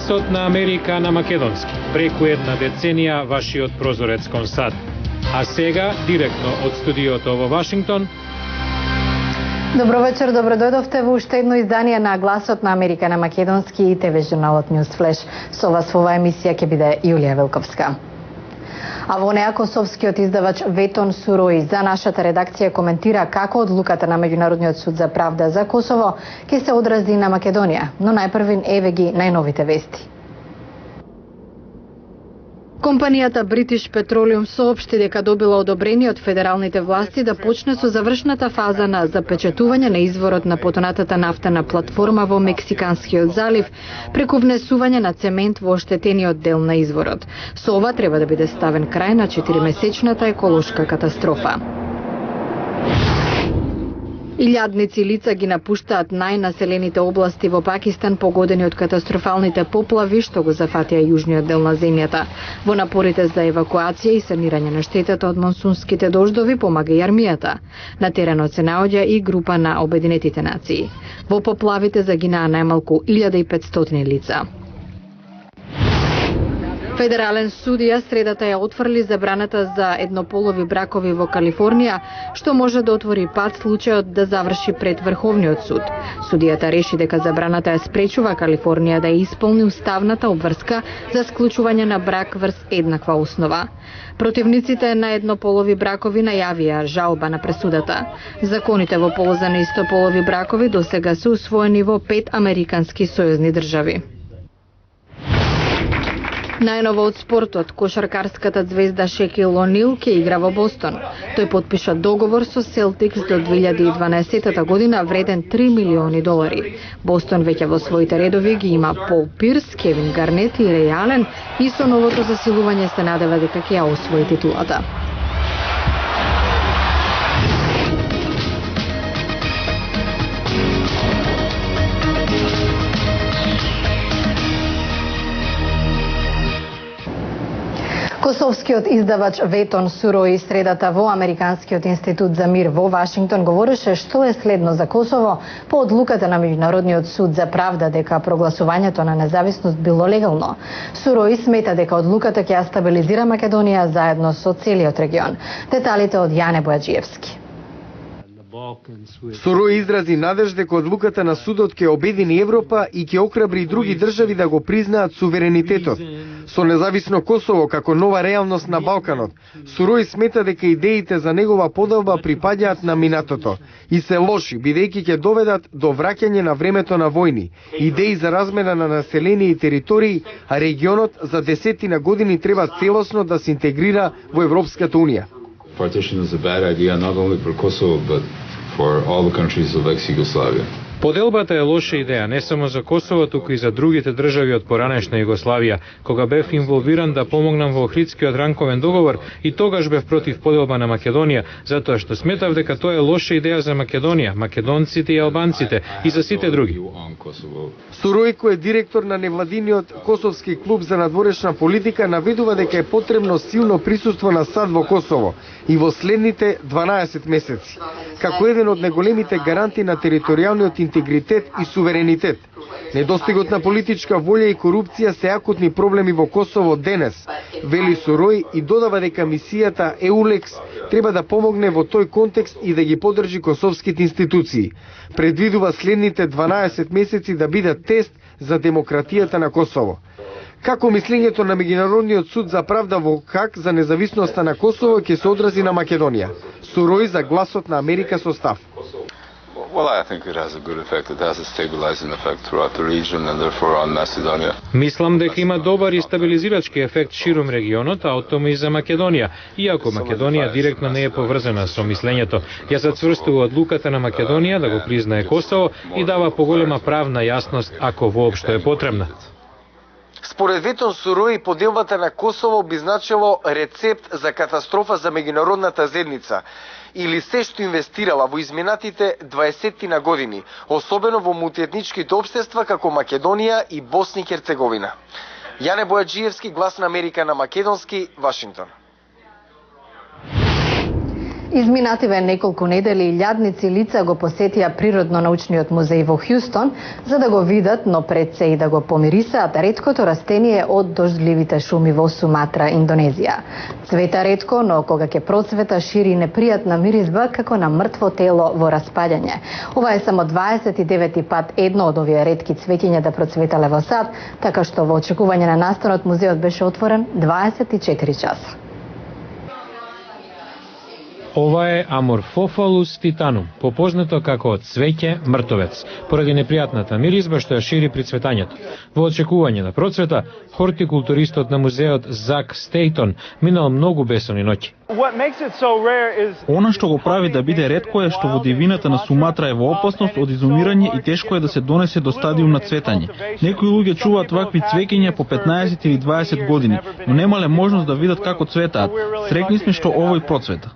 Гласот на Америка на македонски. Преку една деценија вашиот прозорец кон САД. А сега, директно од студиото во Вашингтон. Добро вечер, добро дојдовте во уште едно издание на Гласот на Америка на македонски и ТВ журналот Newsflash. Со вас во оваа емисија ќе биде Јулија Велковска. А во неа косовскиот издавач Ветон Сурои за нашата редакција коментира како одлуката на Меѓународниот суд за правда за Косово ќе се одрази на Македонија, но најпрвин еве ги најновите вести. Компанијата British Petroleum соопшти дека добила одобрение од федералните власти да почне со завршната фаза на запечатување на изворот на потонатата нафтена платформа во Мексиканскиот залив преку внесување на цемент во оштетениот дел на изворот. Со ова треба да биде ставен крај на 4-месечната еколошка катастрофа. Илјадници лица ги напуштаат најнаселените области во Пакистан погодени од катастрофалните поплави што го зафатија јужниот дел на земјата. Во напорите за евакуација и санирање на штетата од монсунските дождови помага и армијата. На теренот се наоѓа и група на Обединетите нации. Во поплавите загинаа најмалку 1500 лица. Федерален судија средата ја отфрли забраната за еднополови бракови во Калифорнија, што може да отвори пат случајот да заврши пред Врховниот суд. Судијата реши дека забраната ја спречува Калифорнија да ја исполни уставната обврска за склучување на брак врз еднаква основа. Противниците на еднополови бракови најавија жалба на пресудата. Законите во полза на истополови бракови досега се усвоени во 5 американски сојузни држави. Најново од спортот, кошаркарската звезда Шекил Онил ќе игра во Бостон. Тој потпиша договор со Селтикс до 2012 година вреден $3 милиони. Бостон веќе во своите редови ги има Пол Пирс, Кевин Гарнет и Реј Ален и со новото засилување се надева дека ќе ја освои титулата. Косовскиот издавач Ветон Сурои средата во Американскиот институт за мир во Вашингтон говореше што е следно за Косово по одлуката на Меѓународниот суд за правда дека прогласувањето на независност било легално. Сурои смета дека одлуката ќе ја стабилизира Македонија заедно со целиот регион. Деталите од Јане Бојаджиевски. Сурои изрази надеж дека одлуката на судот ќе обедини Европа и ќе охрабри други држави да го признаат суверенитетот. Со независно Косово како нова реалност на Балканот, Сурои смета дека идеите за негова поделба припаѓаат на минатото и се лоши, бидејќи ќе доведат до враќање на времето на војни, идеи за размена на население и територии, а регионот за десетина години треба целосно да се интегрира во Европската унија. Partition is a bad idea not only for Kosovo but for all the countries of ex-Yugoslavia. Поделбата е лоша идеја не само за Косово, туку и за другите држави од поранешна Југославија. Кога бев инволвиран да помогнам во Охридскиот ранковен договор, и тогаш бев против поделба на Македонија, затоа што сметав дека тоа е лоша идеја за Македонија, македонците и албанците и за сите други. Сурои, кој е директор на невладиниот Косовски клуб за надворешна политика, наведува дека е потребно силно присуство на САД во Косово и во следните 12 месеци, како еден од најголемите гаранти на територијалниот интегритет и суверенитет. Недостигот на политичка волја и корупција се акутни проблеми во Косово денес, вели Сурои и додава дека мисијата EULEX треба да помогне во тој контекст и да ги поддржи косовските институции. Предвидува следните 12 месеци да бидат тест за демократијата на Косово. Како мислењето на Меѓународниот суд за правда во Хаг за независноста на Косово ќе се одрази на Македонија? Сурои за Гласот на Америка со став. Well, I think it has a good effect. It has a stabilizing effect throughout the region and therefore on Macedonia. Мислам дека има добар и стабилизирачки ефект ширум регионот, а оттаму и за Македонија. Иако Македонија директно не е поврзана со мислењето, ја зацврстува одлуката на Македонија да го признае Косово и дава поголема правна јасност ако воопшто е потребна. Според Ветон Сурои, поделбата на Косово би значило рецепт за катастрофа за меѓународната заедница или се што инвестирала во изминатите 20 години, особено во мултиетничките општества како Македонија и Босна и Херцеговина. Јане Бојаджиевски, Глас на Америка на македонски, Вашингтон. Изминативе неколку недели илјадници лица го посетија Природно-научниот музеј во Хјустон за да го видат, но пред се и да го помирисаат реткото растение од дождливите шуми во Суматра, Индонезија. Цвета ретко, но кога ќе процвета шири непријатна миризба како на мртво тело во распаѓање. Ова е само 29-ти пат едно од овие ретки цветиња да процветале во сад, така што во очекување на настанот музеот беше отворен 24 часа. Ова е Аморфофалус титанум, попознато како цвеќе мртовец, поради непријатната миризба што ја шири при цветањето. Во очекување на процвета, хортикултуристот на музеот Зак Стейтон минал многу бесони ноќи. Она што го прави да биде ретко е што во дивината на Суматра е во опасност од изумирање и тешко е да се донесе до стадиум на цветање. Некои луѓе чуваат вакви цвеќиња по 15 или 20 години, но немале можност да видат како цветаат. Среќни сме што овој процвета.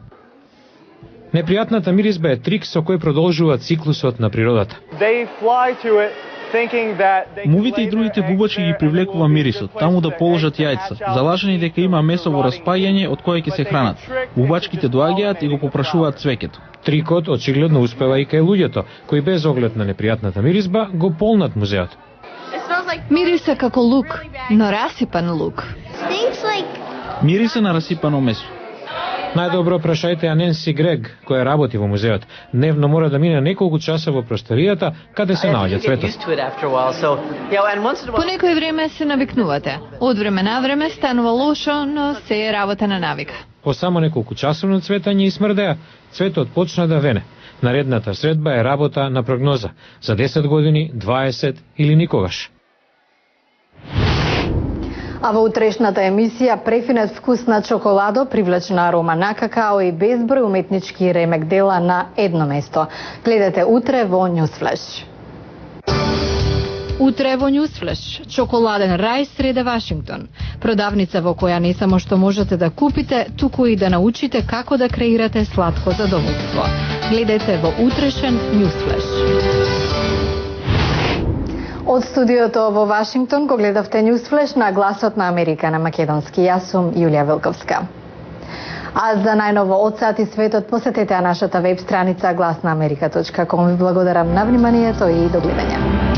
Непријатната миризба е трик со кој продолжува циклусот на природата. Мувите и другите бубачки ги привлекува мирисот, таму да положат јајца, залажани дека има месо во распаѓање од кое ќе се хранат. Бубачките доаѓаат и го попрашуваат цвеќето. Трикот очигледно успева и кај луѓето, кои без оглед на непријатната миризба го полнат музеот. Мириса како лук, но расипан лук. Мириса на расипано месо. Најдобро прашајте Ненси Грег, која работи во музеот. Дневно мора да мине неколку часа во просторијата каде се наоѓа цветот. По некој време се навикнувате. Од време на време станува лошо, но се е работа на навика. По само неколку часовно цветање и смрдеа, цветот почна да вене. Наредната средба е работа на прогноза. За 10 години, 20 или никогаш. А во утрешната емисија префинет вкус на чоколадо, привлечна арома на какао и безброј уметнички ремек дела на едно место. Гледате утре во Ньюсфлеш. Утре во Ньюсфлеш, чоколаден рај среде Вашингтон. Продавница во која не само што можете да купите, туку и да научите како да креирате сладко задоволство. Гледате во утрешен Ньюсфлеш. Од студиото во Вашингтон го гледавте Ньюсфлеш на Гласот на Америка на македонски. Јас сум Јулија Велковска. А за најново од сат и светот посетете нашата веб страница glaснaamerika.com. Ви благодарам на вниманието и до гледање.